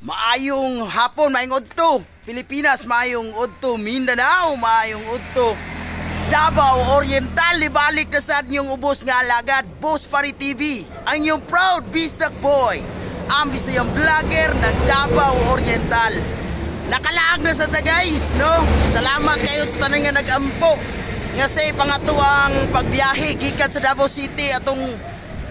Maayong hapon, maayong udto. Pilipinas, maayong udto. Mindanao, maayong udto. Davao Oriental, libalik na sa inyong ubos nga alagad. Boss Pari TV, ang inyong proud bisdak boy. Ang bisayang vlogger ng Davao Oriental. Nakalaag na sa ta guys, no? Salamat kayo sa tanan nga nag-ampo. Nga sa pangatuang pagbiyahe gikan sa Davao City atong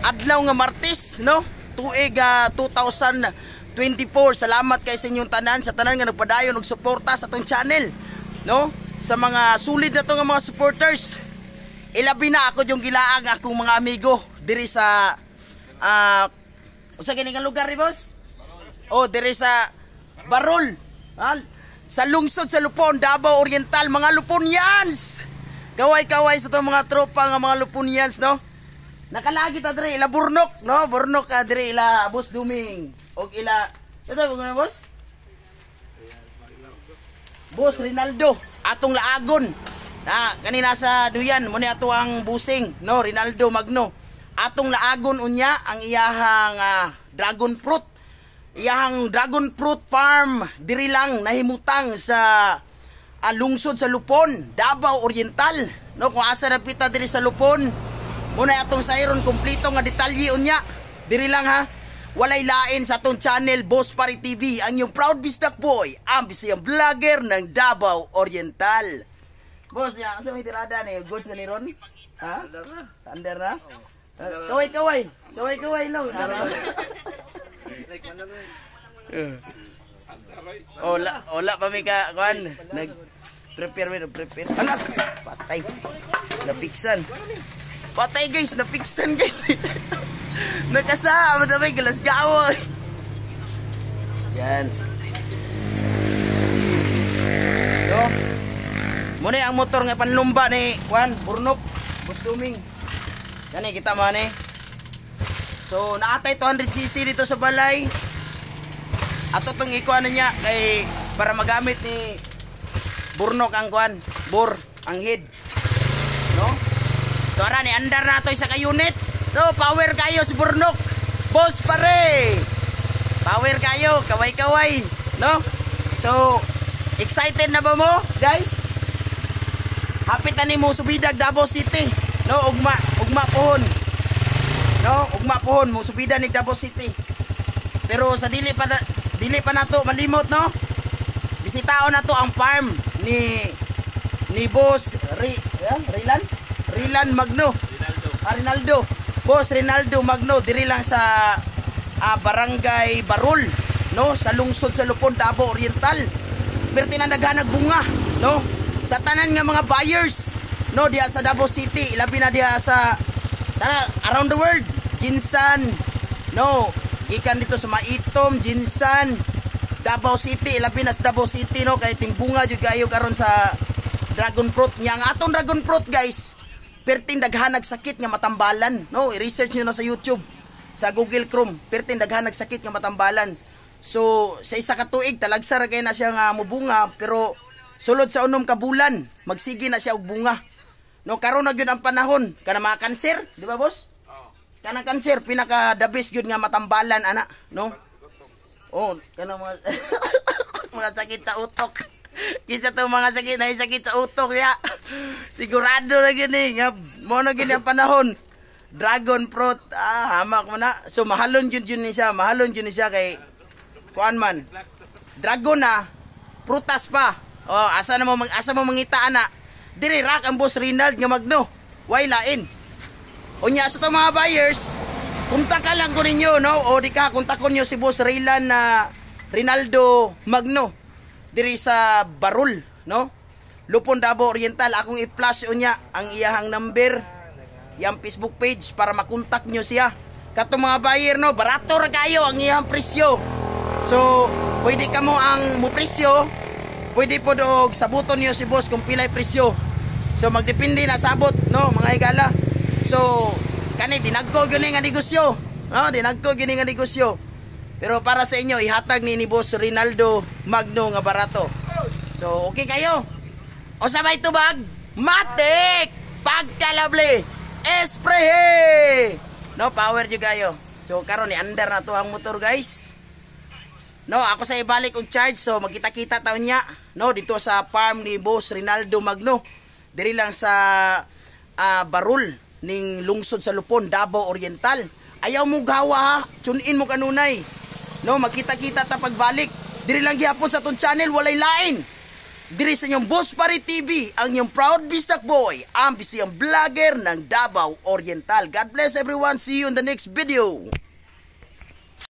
adlaw nga Martes, no? Tuig 2024. Salamat kay sa inyong tanan, sa tanan nga nagpadayon og suporta sa atong channel, no? Sa mga solid na to nga mga supporters. Ilabi na ako yung gilaang akong mga amigo diri sa unsa gini nga lugar ni boss? Oh, diri sa Barol. Sa lungsod sa Lupon, Davao Oriental, mga Luponians. Kaway-kaway sa to mga tropa nga mga Luponians, no? Nakalagi ta diri ila Burnok, no? Burnok ka diri ila Boss Duming og ila ito mga boss. Boss Rinaldo atong laagon. Kanina sa duyan mo ni ato ang busing, no? Rinaldo Magno. Atong laagon unya ang iyahang dragon fruit. Iyahang dragon fruit farm diri lang nahimutang sa lungsod sa Lupon, Davao Oriental, no? Kung asa na pita diri sa Lupon, muna atong sayron kompleto nga detalye unya. Diri lang ha. Walay lain sa atong channel Boss Pari TV, ang yung proud bisdak boy, ang bisayang vlogger ng Davao Oriental. Boss, ya, asa may tirada ni goods na ni Ron? Ha? Under na? Kaway-kaway. Kaway-kaway lang. Ola pa mi ka kuan prepare. Ala, patay. Napiksan. Patay guys, napiksan guys. Nakasama na may galas gawoy. Yan. Yo. Muna ang motor nga panlumba ni Juan Burnok, Boss Duming. Yan kita man eh. So naatay 200cc dito sa balay. Ato tong ikuan niya kay para magamit ni Burnok ang kuan, bor ang head. No? Tara ni andar na to isa ka unit. No, power kayo si Burnok. Boss Pare. Power kayo, kaway-kaway, no? So, excited na ba mo, guys? Hapit na nimo subidag Davao City. No, ugma pohon. No, ugma pohon mo subida ni Davao City. Pero sa dili pa nato malimot, no? Bisitaon na to ang farm ni Boss Rilan Magno. Rinaldo. Boss Rinaldo Magno diri lang sa Barangay Barol, no? Sa lungsod sa Lupon, Davao Oriental. Perti na naghanag bunga, no? Sa tanan nga mga buyers, no, diya sa Davao City, ilabi na diya sa around the world, Jinsan, no? Ikan dito sa Maitom, Jinsan, Davao City, ilabi na sa Davao City, no? Kay timbunga jud kayo karon sa dragon fruit niya. Ang atong dragon fruit, guys, perting daghanag sakit nga matambalan, no? I-research niyo na sa YouTube, sa Google Chrome, perting daghanag sakit nga matambalan. So sa isa ka tuig talagsa ra kay na siya nga mubunga, pero sulod sa unom ka bulan magsige na siya og bunga. No, karon na gyud ang panahon kana mga kanser, di ba boss? Kanang kanser pinaka the best gyud nga matambalan ana, no? Oh, kana mga mga sakit sa utok. Kisa to mga sakit sa utok ya. Sigurado na gini nga mo na gini ang panahon. Dragon fruit, hamak mo na. So mahalon yun ni siya, kay kuan man. Dragon na, prutas pa. Oh, asa mo mangita ana. Diri rak ang Boss Rinald nga Magno. Way lain. Unya sa to mga buyers, kontak lang ko ninyo, no? O di ka kontakon niyo si Boss Rinaldo Magno diri sa Barol, no? Lupon, Davao Oriental. Akong i-flash unya ang iyahang number, yang Facebook page para makontak nyo siya. Katong mga buyer, no, barato ra kayo ang iyang presyo. So pwede ka mo ang mo presyo, pwede po dog sabuton niyo si boss kung pilay presyo. So magdepende na sabot, no, mga higala. So kani dinagko gyud nga negosyo, no, dinagko gyud nga negosyo. Pero para sa inyo ihatag ni Boss Rinaldo Magno nga barato. So okay kayo? O sabay tubag, matik, pagkalabli, esprehe. No, power jud kayo. So karon ni andar na to ang motor, guys. No, ako sa ibalik og charge, so magkita-kita taon niya, no, dito sa farm ni Boss Rinaldo Magno. Diri lang sa Barul ning lungsod sa Lupon, Davao Oriental. Ayaw mo gawa ha, tune-in mo kanunay. No, magkita-kita ta pagbalik. Diri lang gihapon sa ton channel, walay lain. Diri sa inyong Boss Pare TV, ang inyong proud Bistak Boy, ang bisiyang vlogger ng Davao Oriental. God bless everyone, see you in the next video.